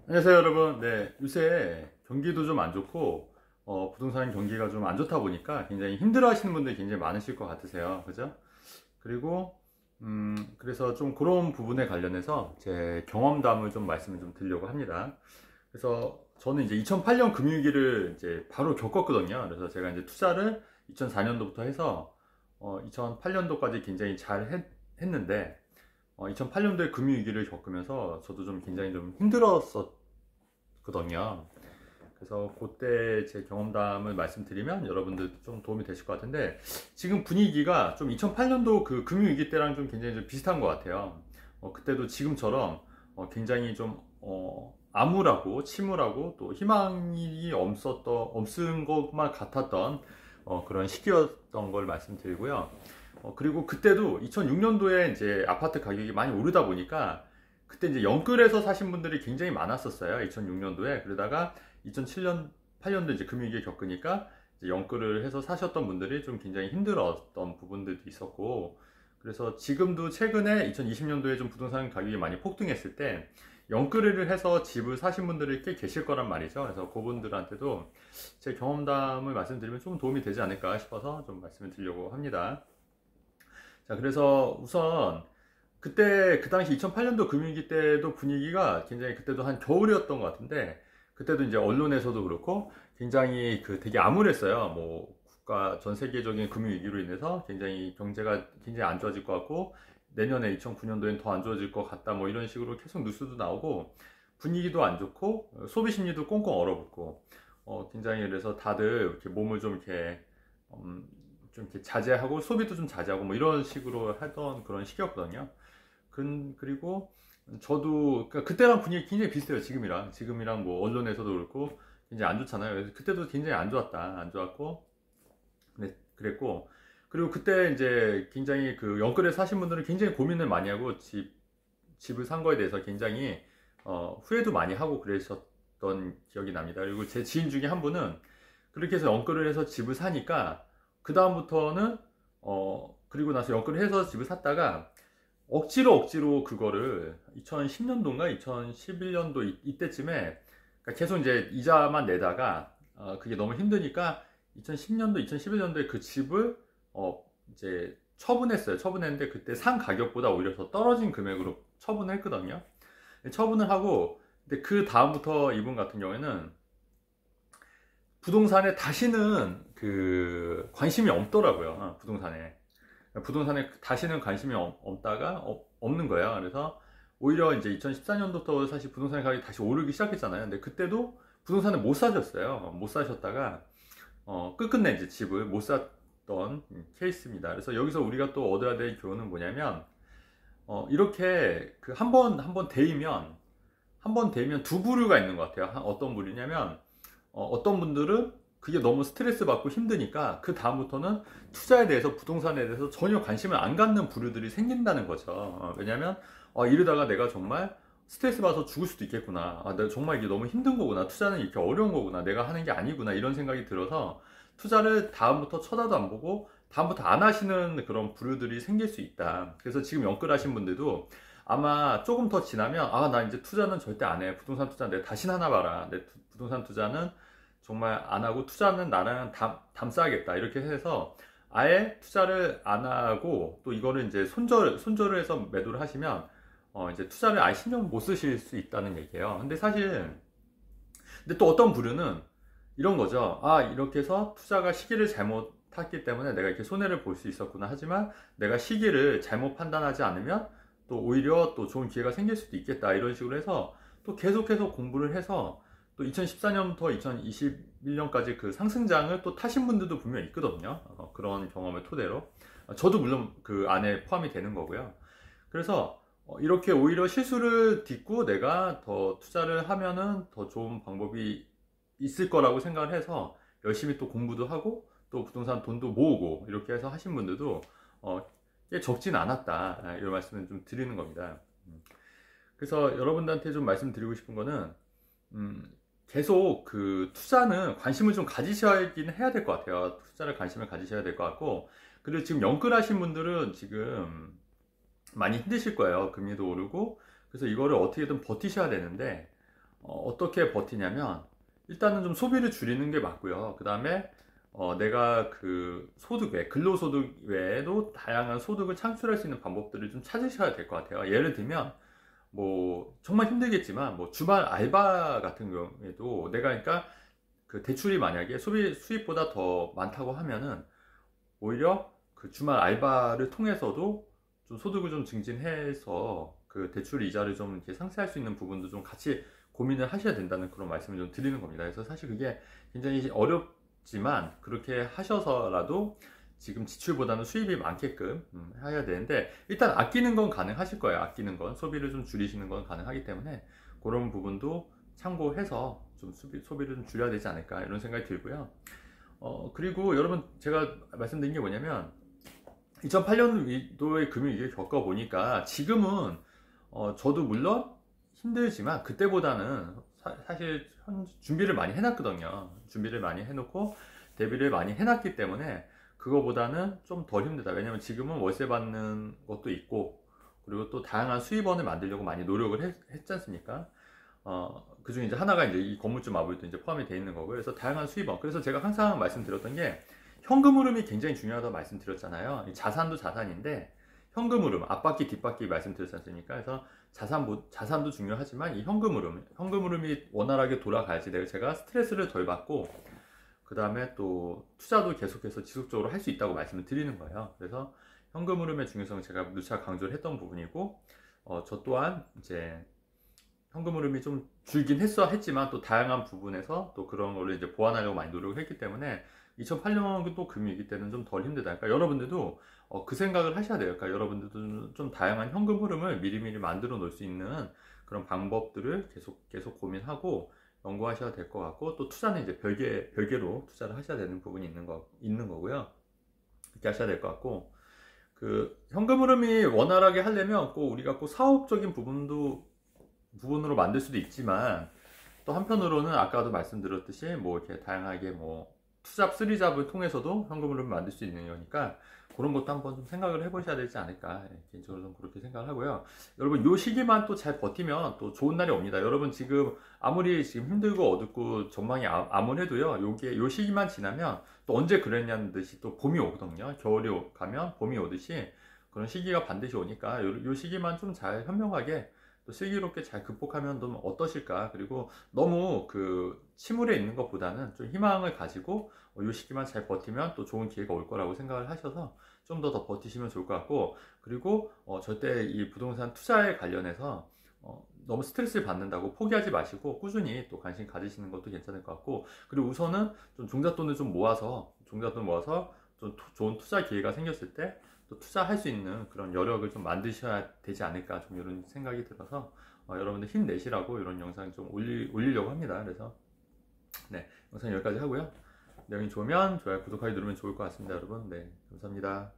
안녕하세요 여러분. 네, 요새 경기도 좀 안 좋고 부동산 경기가 좀 안 좋다 보니까 굉장히 힘들어 하시는 분들이 굉장히 많으실 것 같으세요, 그죠? 그리고 그래서 좀 그런 부분에 관련해서 제 경험담을 좀 말씀을 좀 드리려고 합니다. 그래서 저는 이제 2008년 금융위기를 이제 바로 겪었거든요. 그래서 제가 이제 투자를 2004년도부터 해서 2008년도까지 굉장히 했는데 2008년도에 금융위기를 겪으면서 저도 좀 굉장히 좀 힘들었었거든요. 그래서 그때 제 경험담을 말씀드리면 여러분들 좀 도움이 되실 것 같은데, 지금 분위기가 좀 2008년도 그 금융위기 때랑 좀 굉장히 좀 비슷한 것 같아요. 그때도 지금처럼 굉장히 좀 암울하고 침울하고 또 희망이 없은 것만 같았던 그런 시기였던 걸 말씀드리고요. 그리고 그때도 2006년도에 이제 아파트 가격이 많이 오르다 보니까 그때 이제 영끌에서 사신 분들이 굉장히 많았었어요. 2006년도에. 그러다가 2007년, 8년도 이제 금융위기 겪으니까 이제 영끌을 해서 사셨던 분들이 좀 굉장히 힘들었던 부분들도 있었고, 그래서 지금도 최근에 2020년도에 좀 부동산 가격이 많이 폭등했을 때 영끌을 해서 집을 사신 분들이 꽤 계실 거란 말이죠. 그래서 그분들한테도 제 경험담을 말씀드리면 좀 도움이 되지 않을까 싶어서 좀 말씀을 드리려고 합니다. 자, 그래서 우선 그때 그 당시 2008년도 금융위기 때도 분위기가 굉장히, 그때도 한 겨울이었던 것 같은데, 그때도 이제 언론에서도 그렇고 굉장히 그 되게 암울했어요. 뭐 국가 전 세계적인 금융위기로 인해서 굉장히 경제가 굉장히 안 좋아질 것 같고, 내년에 2009년도엔 더 안 좋아질 것 같다, 뭐 이런 식으로 계속 뉴스도 나오고, 분위기도 안 좋고 소비 심리도 꽁꽁 얼어붙고, 굉장히, 그래서 다들 이렇게 몸을 좀 이렇게 좀 이렇게 자제하고 소비도 좀 자제하고 뭐 이런 식으로 하던 그런 시기였거든요. 그리고 저도 그러니까 그때랑 분위기 굉장히 비슷해요. 지금이랑 뭐 언론에서도 그렇고 굉장히 안 좋잖아요. 그래서 그때도 굉장히 안 좋았고, 그랬고, 그리고 그때 이제 굉장히 그 영끌에 사신 분들은 굉장히 고민을 많이 하고 집을 산 거에 대해서 굉장히 후회도 많이 하고 그러셨던 기억이 납니다. 그리고 제 지인 중에 한 분은 그렇게 해서 영끌을 해서 집을 사니까 그 다음부터는 그리고 나서 영끌을 해서 집을 샀다가 억지로 그거를 2010년도인가 2011년도 이때쯤에, 그러니까 계속 이제 이자만 내다가 그게 너무 힘드니까 2010년도 2011년도에 그 집을 이제 처분했는데 그때 산 가격보다 오히려 더 떨어진 금액으로 처분을 했거든요. 처분을 하고, 근데 그 다음부터 이분 같은 경우에는 부동산에 다시는 그 관심이 없더라고요. 부동산에 다시는 관심이 없다가 없는 거예요. 그래서 오히려 이제 2014년도부터 사실 부동산 가격이 다시 오르기 시작했잖아요. 근데 그때도 부동산을 못 사셨어요. 못 사셨다가 끝끝내 이제 집을 못 샀던 케이스입니다. 그래서 여기서 우리가 또 얻어야 될 교훈은 뭐냐면, 이렇게 그 한 번 데이면 두 부류가 있는 것 같아요. 어떤 부류냐면, 어떤 분들은 그게 너무 스트레스 받고 힘드니까 그 다음부터는 투자에 대해서, 부동산에 대해서 전혀 관심을 안 갖는 부류들이 생긴다는 거죠. 왜냐면 이러다가 내가 정말 스트레스 받아서 죽을 수도 있겠구나, 내가 정말 이게 너무 힘든 거구나, 투자는 이렇게 어려운 거구나, 내가 하는 게 아니구나, 이런 생각이 들어서 투자를 다음부터 쳐다도 안 보고 다음부터 안 하시는 그런 부류들이 생길 수 있다. 그래서 지금 영끌하신 분들도 아마 조금 더 지나면, 나 이제 투자는 절대 안 해, 부동산 투자 내가 다신 하나 봐라, 내 부동산 투자는 정말 안 하고 투자는 나랑 담쌓아야겠다, 이렇게 해서 아예 투자를 안 하고, 또 이거를 이제 손절을 해서 매도를 하시면 이제 투자를 아예 신경 못 쓰실 수 있다는 얘기예요. 근데 또 어떤 부류는 이런 거죠. 이렇게 해서 투자가 시기를 잘못 탔기 때문에 내가 이렇게 손해를 볼 수 있었구나, 하지만 내가 시기를 잘못 판단하지 않으면 또 오히려 또 좋은 기회가 생길 수도 있겠다, 이런 식으로 해서 또 계속해서 공부를 해서 또 2014년부터 2021년까지 그 상승장을 또 타신 분들도 분명 있거든요. 그런 경험을 토대로 저도 물론 그 안에 포함이 되는 거고요. 그래서 이렇게 오히려 실수를 딛고 내가 더 투자를 하면은 더 좋은 방법이 있을 거라고 생각을 해서 열심히 또 공부도 하고 또 부동산 돈도 모으고 이렇게 해서 하신 분들도 꽤 적진 않았다, 이런 말씀을 좀 드리는 겁니다. 그래서 여러분들한테 좀 말씀드리고 싶은 거는, 계속 그 투자는 관심을 좀 가지셔야긴 해야 될 것 같아요. 투자를 관심을 가지셔야 될 것 같고, 그리고 지금 영끌하신 분들은 지금 많이 힘드실 거예요. 금리도 오르고. 그래서 이거를 어떻게든 버티셔야 되는데, 어떻게 버티냐면 일단은 좀 소비를 줄이는 게 맞고요. 그 다음에 내가 그 소득 외, 근로소득 외에도 다양한 소득을 창출할 수 있는 방법들을 좀 찾으셔야 될 것 같아요. 예를 들면 뭐 정말 힘들겠지만 뭐 주말 알바 같은 경우에도 내가 그러니까 그 대출이 만약에 소비 수입보다 더 많다고 하면은 오히려 그 주말 알바를 통해서도 좀 소득을 좀 증진해서 그 대출 이자를 좀 이렇게 상쇄할 수 있는 부분도 좀 같이 고민을 하셔야 된다는 그런 말씀을 좀 드리는 겁니다. 그래서 사실 그게 굉장히 어렵지만 그렇게 하셔서라도 지금 지출보다는 수입이 많게끔 해야 되는데 일단 아끼는 건 가능하실 거예요. 아끼는 건 소비를 좀 줄이시는 건 가능하기 때문에 그런 부분도 참고해서 좀 소비를 좀 줄여야 되지 않을까 이런 생각이 들고요. 그리고 여러분 제가 말씀드린 게 뭐냐면 2008년도의 금융위기를 겪어보니까 지금은 저도 물론 힘들지만 그때보다는 사실 준비를 많이 해놨거든요. 준비를 많이 해놓고 대비를 많이 해놨기 때문에 그거보다는 좀 덜 힘들다. 왜냐면 지금은 월세 받는 것도 있고 그리고 또 다양한 수입원을 만들려고 많이 노력을 했지 않습니까? 그 중에 이제 하나가 이제 이 건물주 마블도 이제 포함이 되어 있는 거고요. 그래서 다양한 수입원. 그래서 제가 항상 말씀드렸던 게 현금 흐름이 굉장히 중요하다고 말씀드렸잖아요. 자산도 자산인데 현금 흐름, 앞바퀴, 뒷바퀴 말씀드렸지 않습니까? 그래서 자산도 중요하지만 이 현금 흐름이 원활하게 돌아가야지 제가 스트레스를 덜 받고 그 다음에 또 투자도 계속해서 지속적으로 할 수 있다고 말씀을 드리는 거예요. 그래서 현금 흐름의 중요성을 제가 누차 강조를 했던 부분이고, 저 또한 이제 현금 흐름이 좀 줄긴 했지만 또 다양한 부분에서 또 그런 걸로 이제 보완하려고 많이 노력을 했기 때문에 2008년 또 금융위기 때는 좀 덜 힘들다. 그러니까 여러분들도 그 생각을 하셔야 돼요. 그러니까 여러분들도 좀 다양한 현금 흐름을 미리미리 만들어 놓을 수 있는 그런 방법들을 계속 고민하고 연구하셔야 될 것 같고 또 투자는 이제 별개로 투자를 하셔야 되는 부분이 있는 거고요. 그렇게 하셔야 될 것 같고 그 현금 흐름이 원활하게 하려면 꼭 우리가 꼭 사업적인 부분으로 만들 수도 있지만 또 한편으로는 아까도 말씀드렸듯이 뭐 이렇게 다양하게 뭐 투잡, 쓰리잡을 통해서도 현금 흐름을 만들 수 있는 거니까 그런 것도 한번 좀 생각을 해보셔야 되지 않을까 개인적으로 좀 그렇게 생각을 하고요. 여러분 요 시기만 또 잘 버티면 또 좋은 날이 옵니다. 여러분 지금 아무리 지금 힘들고 어둡고 전망이 암울해도요. 요 시기만 지나면 또 언제 그랬냐는 듯이 또 봄이 오거든요. 겨울이 가면 봄이 오듯이 그런 시기가 반드시 오니까 요 시기만 좀 잘 현명하게 또 슬기롭게 잘 극복하면 좀 어떠실까. 그리고 너무 그 침울해 있는 것보다는 좀 희망을 가지고 이 시기만 잘 버티면 또 좋은 기회가 올 거라고 생각을 하셔서 좀 더 버티시면 좋을 것 같고 그리고 절대 이 부동산 투자에 관련해서 너무 스트레스를 받는다고 포기하지 마시고 꾸준히 또 관심 가지시는 것도 괜찮을 것 같고 그리고 우선은 좀 종잣돈을 좀 모아서 좀 좋은 투자 기회가 생겼을 때 또 투자할 수 있는 그런 여력을 좀 만드셔야 되지 않을까 좀 이런 생각이 들어서 여러분들 힘내시라고 이런 영상 좀 올리려고 합니다. 그래서 네, 영상 여기까지 하고요. 내용이 좋으면 좋아요, 구독하기 누르면 좋을 것 같습니다, 여러분. 네, 감사합니다.